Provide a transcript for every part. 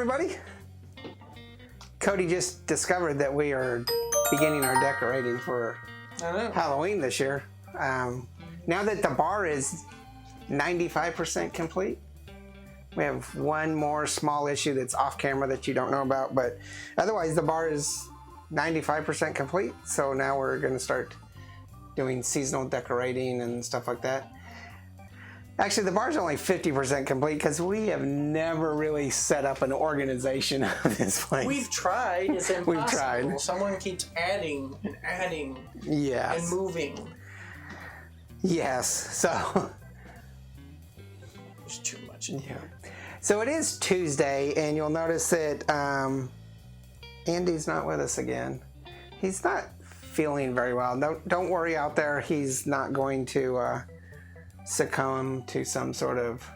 everybody. Cody just discovered that we are beginning our decorating for Halloween this year. Now that the bar is 95% complete, we have one more small issue that's off camera that you don't know about, but otherwise the bar is 95% complete. So now we're going to start doing seasonal decorating and stuff like that. Actually, the bar's only 50% complete because we have never really set up an organization of this place. We've tried. It's impossible. We've tried. Someone keeps adding and adding and moving. Yes. So there's too much in here. So it is Tuesday, and you'll notice that Andy's not with us again. He's not feeling very well. Don't worry out there. He's not going to succumb to some sort of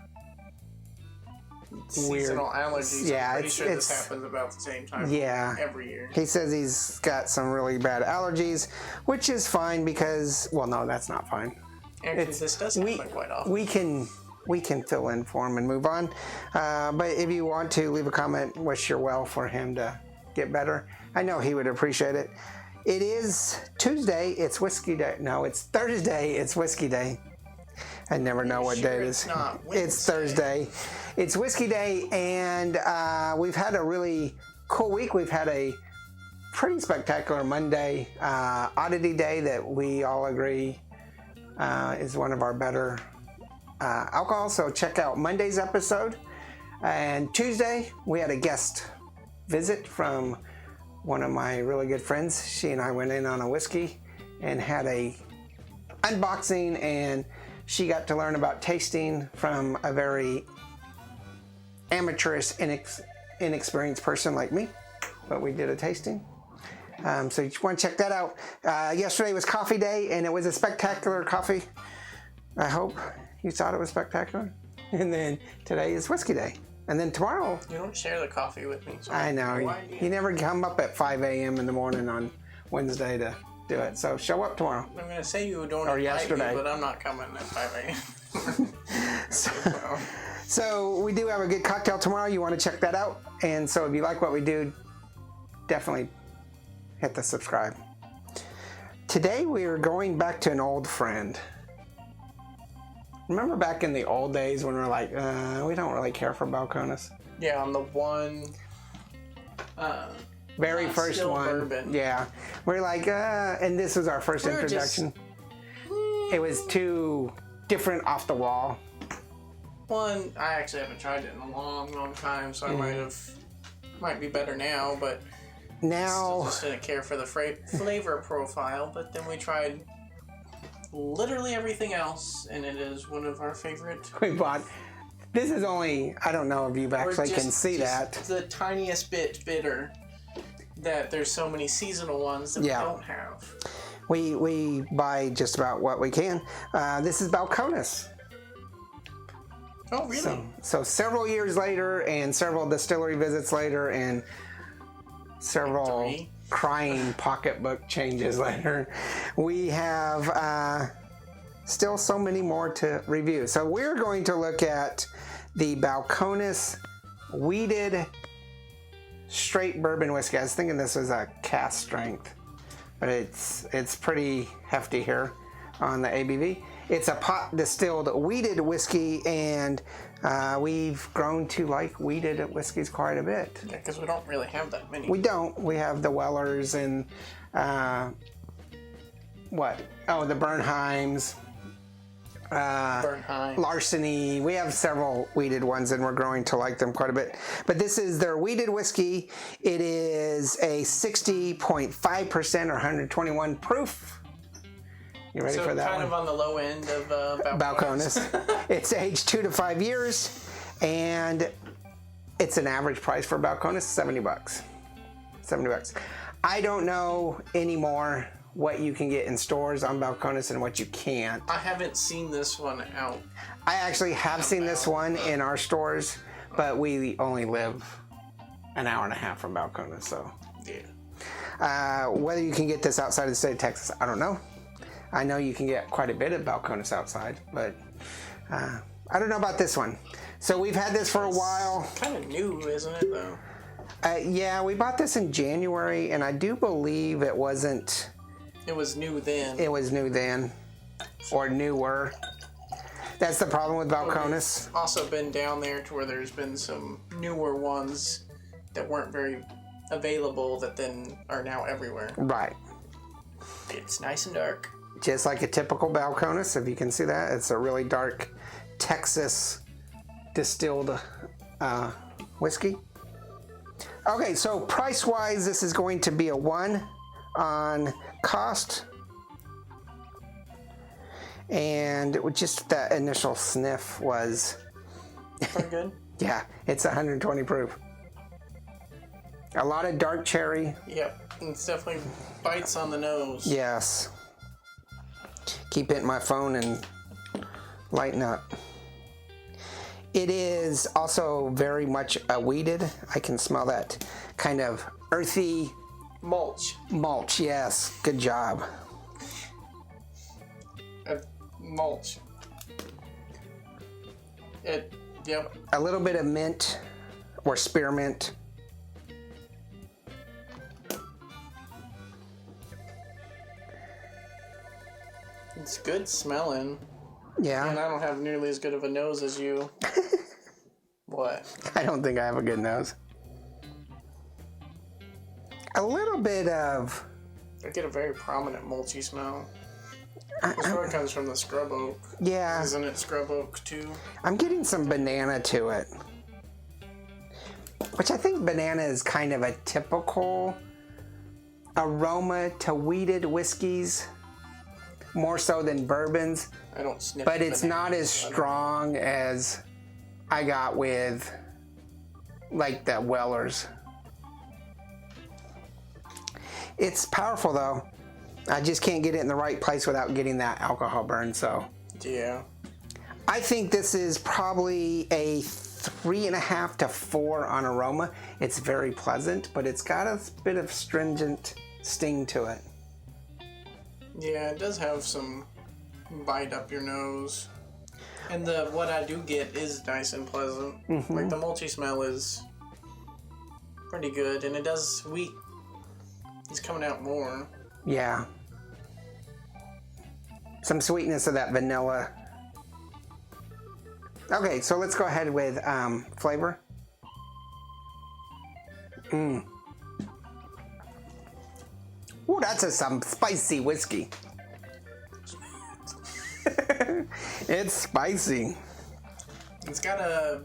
seasonal allergies. Yeah, I'm pretty sure this happens about the same time every year. He says he's got some really bad allergies, which is fine because, well, no, that's not fine. Actually, this does happen quite often. We can fill in for him and move on. But if you want to leave a comment, wish your well for him to get better. I know he would appreciate it. It is Tuesday. It's whiskey day. No, it's Thursday. It's whiskey day. I never know what day it is. It's Thursday. It's whiskey day, and we've had a really cool week. We've had a pretty spectacular Monday oddity day that we all agree is one of our better alcohol. So check out Monday's episode. And Tuesday, we had a guest visit from one of my really good friends. She and I went in on a whiskey and had a unboxing, and she got to learn about tasting from a very amateurish, inexperienced person like me. But we did a tasting. So you want to check that out. Yesterday was coffee day, and it was a spectacular coffee. I hope you thought it was spectacular. And then today is whiskey day. And then tomorrow... You don't share the coffee with me. So I know. You never come up at 5 a.m. in the morning on Wednesday to do it. So show up tomorrow. I'm going to say you don't invite me, but I'm not coming at 5 a.m. So we do have a good cocktail tomorrow. You want to check that out. And so if you like what we do, definitely hit the subscribe. Today we are going back to an old friend. Remember back in the old days when we were like, we don't really care for Balcones? Yeah, on the one... very first one. Bourbon. Yeah. We're like, and this was our first introduction. It was too different off the wall. One, I actually haven't tried it in a long, long time, so I might be better now, but now just didn't care for the flavor profile. But then we tried literally everything else, and it is one of our favorite. We bought. This is only, I don't know if you actually can see that. The tiniest bit bitter. That there's so many seasonal ones that we don't have. We buy just about what we can. This is Balcones. Oh, really? So several years later, and several distillery visits later, and several crying pocketbook changes later, we have still so many more to review. So we're going to look at the Balcones Wheated Straight Bourbon Whiskey. I was thinking this was a cask strength, but it's pretty hefty here on the ABV. It's a pot distilled wheated whiskey, and we've grown to like wheated whiskeys quite a bit. Yeah, because we don't really have that many. We don't. We have the Wellers and the Bernheims. Larceny. We have several wheated ones, and we're growing to like them quite a bit. But this is their wheated whiskey. It is a 60.5% or 121 proof. You ready for that one? So kind of on the low end of Balcones. It's aged 2 to 5 years, and it's an average price for Balcones, $70. $70. I don't know anymore what you can get in stores on Balcones and what you can't. I haven't seen this one out. I actually have seen this one in our stores, but we only live an hour and a half from Balcones, so. Yeah. Whether you can get this outside of the state of Texas, I don't know. I know you can get quite a bit of Balcones outside, but I don't know about this one. So we've had this for a while. Kind of new, isn't it, though? Yeah, we bought this in January, and I do believe it wasn't... It was new then. It was new then. Or newer. That's the problem with Balcones. We've also been down there to where there's been some newer ones that weren't very available that then are now everywhere. Right. It's nice and dark. Just like a typical Balcones, if you can see that. It's a really dark Texas distilled whiskey. Okay, so price-wise, this is going to be a 1 on cost. And with just that initial sniff was... Pretty good? Yeah, it's 120 proof. A lot of dark cherry. Yep, it's definitely bites on the nose. Yes. Keep hitting my phone and lighten up. It is also very much weeded. I can smell that kind of earthy... Mulch. Mulch, yes. Good job. Mulch. Yep. A little bit of mint or spearmint. It's good smelling. Yeah. And I don't have nearly as good of a nose as you. What? I don't think I have a good nose. A little bit of... I get a very prominent mulchy smell. It sort of comes from the scrub oak. Yeah. Isn't it scrub oak too? I'm getting some banana to it. Which I think banana is kind of a typical aroma to weeded whiskeys. More so than bourbons. I don't sniff. But it's not as strong as I got with like the Wellers. It's powerful though. I just can't get it in the right place without getting that alcohol burn, so. Yeah. I think this is probably a 3.5 to 4 on aroma. It's very pleasant, but it's got a bit of stringent sting to it. Yeah, it does have some bite up your nose. And what I do get is nice and pleasant. Mm-hmm. Like the mulchy smell is pretty good, and it does sweet. It's coming out more. Yeah. Some sweetness of that vanilla. Okay, so let's go ahead with flavor. Ooh, that's some spicy whiskey. It's spicy. It's got a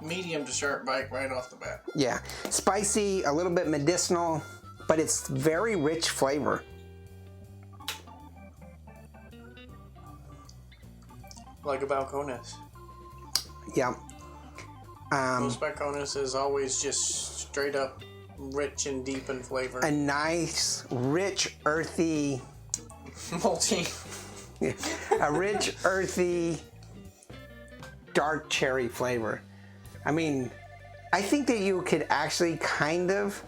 medium to sharp bite right off the bat. Yeah, spicy, a little bit medicinal, but it's very rich flavor. Like a Balcones. Yeah. Most Balcones is always just straight up rich and deep in flavor. A nice, rich, earthy... Mulchy. A rich, earthy, dark cherry flavor. I mean, I think that you could actually kind of,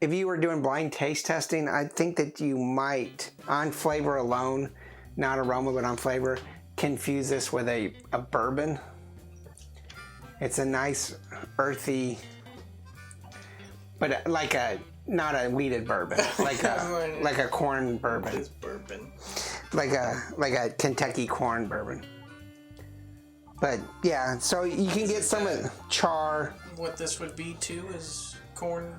if you were doing blind taste testing, I think that you might, on flavor alone, not aroma, but on flavor, confuse this with a bourbon. It's a nice, earthy, but like not a weeded bourbon, like a corn bourbon. It's bourbon. Like a Kentucky corn bourbon. But yeah, so you can get some of char. What this would be too is corn,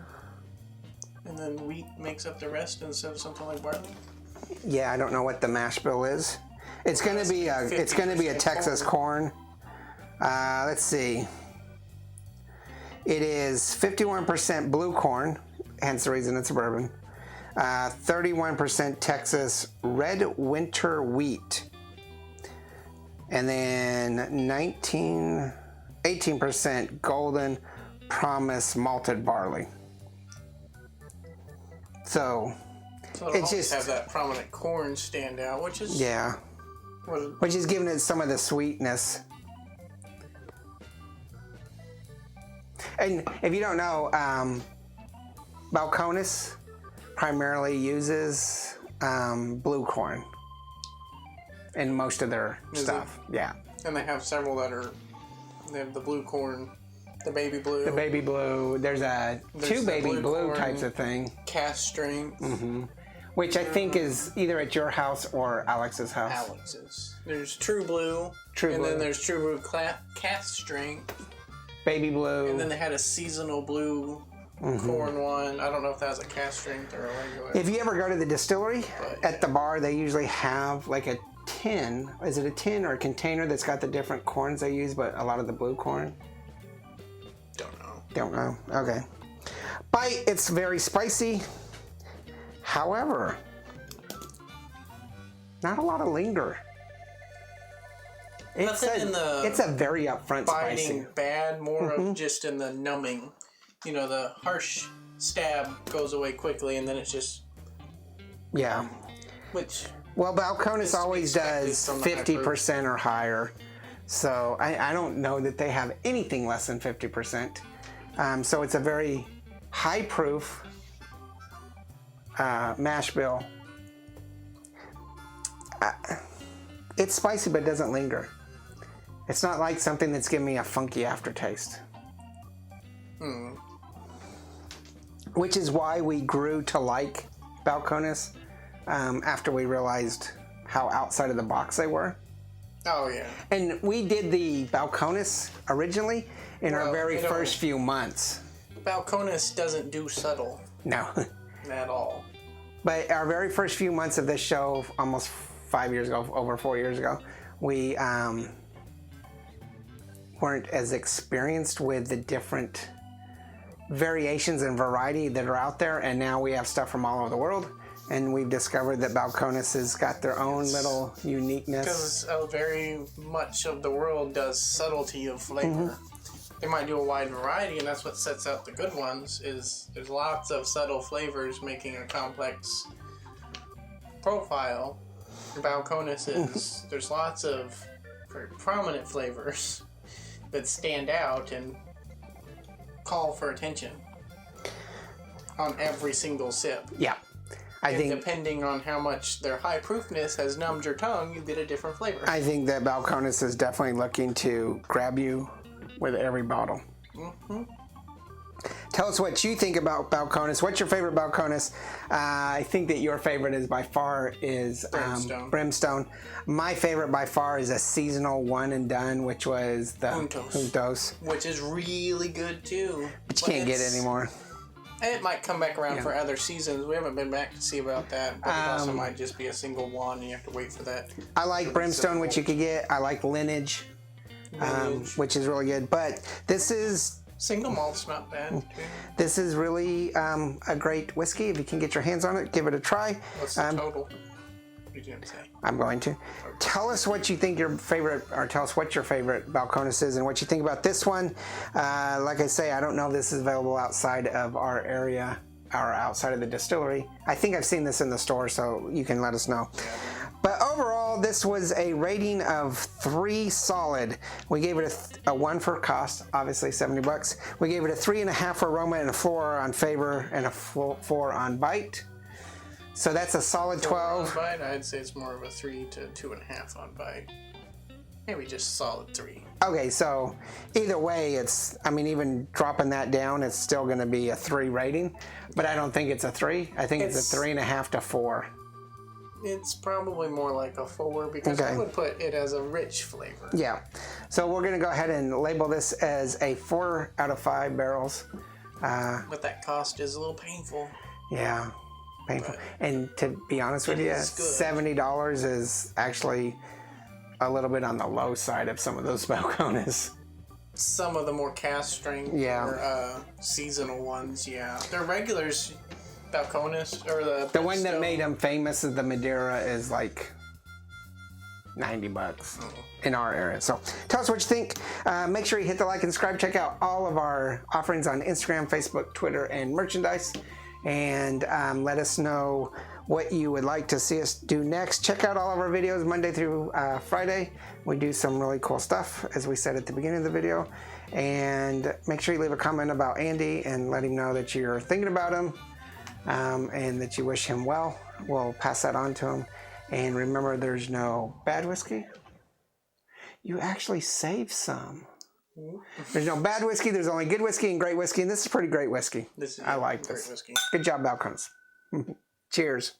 and then wheat makes up the rest instead of something like barley. Yeah, I don't know what the mash bill is. It's gonna be a Texas corn. Let's see. It is 51% blue corn, hence the reason it's a bourbon. 31% Texas red winter wheat. And then 18% golden promise malted barley. So it's just have that prominent corn stand out, which is which is giving it some of the sweetness. And if you don't know, Balcones primarily uses blue corn. in most of their stuff. Yeah. And they have several that are. They have the blue corn, the baby blue. The baby blue. There's two baby blue types of thing. Cast strength. Mm-hmm. Which I think is either at your house or Alex's house. Alex's. There's true blue. And then there's true blue cast strength. Baby blue. And then they had a seasonal blue corn one. I don't know if that was a cast strength or a regular. If you ever go to the distillery, at the bar, they usually have like a tin. Is it a tin or a container that's got the different corns they use, but a lot of the blue corn? Don't know. Okay. Bite, it's very spicy. However, not a lot of linger. It's a very upfront biting spicy. Bad, more of just in the numbing. You know, the harsh stab goes away quickly, and then it's just... Yeah. Well, Balcones always does 50% or higher. So I don't know that they have anything less than 50%. So it's a very high proof mash bill. It's spicy, but it doesn't linger. It's not like something that's giving me a funky aftertaste. Which is why we grew to like Balcones after we realized how outside of the box they were. Oh, yeah. And we did the Balcones originally in our very first few months. Balcones doesn't do subtle. No. At all. But our very first few months of this show, almost 5 years ago, over 4 years ago, we weren't as experienced with the different variations and variety that are out there, and now we have stuff from all over the world, and we've discovered that Balcones has got their own little uniqueness. Because very much of the world does subtlety of flavor. They might do a wide variety, and that's what sets out the good ones, is there's lots of subtle flavors making a complex profile. Balcones is, there's lots of very prominent flavors that stand out and call for attention on every single sip. Yeah. I think depending on how much their high proofness has numbed your tongue, you get a different flavor. I think that Balcones is definitely looking to grab you with every bottle. Tell us what you think about Balcones. What's your favorite Balcones? I think that your favorite is by far is Brimstone. My favorite by far is a seasonal one and done, which was the Juntos. Which is really good too. But you can't get it anymore. It might come back around for other seasons. We haven't been back to see about that. But it also might just be a single one and you have to wait for that. I like Brimstone, which you could get. I like Lineage. Which is really good. But this is... Single malt's not bad, too. This is really a great whiskey. If you can get your hands on it, give it a try. What's the total? You didn't say. I'm going to. Tell us what you think your favorite, or tell us what your favorite Balcones is and what you think about this one. Like I say, I don't know if this is available outside of our area or outside of the distillery. I think I've seen this in the store, so you can let us know. But overall, this was a rating of 3 solid. We gave it a 1 for cost, obviously $70. We gave it a 3.5 for aroma and a 4 on flavor and a 4 on bite. So that's a solid 12. On bite, I'd say it's more of a 3 to 2.5 on bite. Maybe just solid 3. Okay, so either way, it's, I mean, even dropping that down, it's still going to be a 3 rating. But I don't think it's a 3. I think it's a 3.5 to 4. It's probably more like a 4 because I would put it as a rich flavor. Yeah. So we're going to go ahead and label this as a 4 out of 5 barrels. But that cost is a little painful. Yeah, painful. And to be honest with you, $70 is actually a little bit on the low side of some of those Balcones. Some of the more cast strength or seasonal ones, They're regulars. Balcones or the one that made them famous is the Madeira is like $90 in our area. So tell us what you think. Make sure you hit the like and subscribe. Check out all of our offerings on Instagram, Facebook, Twitter, and merchandise. And let us know what you would like to see us do next. Check out all of our videos Monday through Friday. We do some really cool stuff, as we said at the beginning of the video. And make sure you leave a comment about Andy and let him know that you're thinking about him. And that you wish him well. We'll pass that on to him. And remember, there's no bad whiskey. You actually save some. There's no bad whiskey. There's only good whiskey and great whiskey. And this is pretty great whiskey. I like this. Great whiskey. Good job, Balcones. Cheers.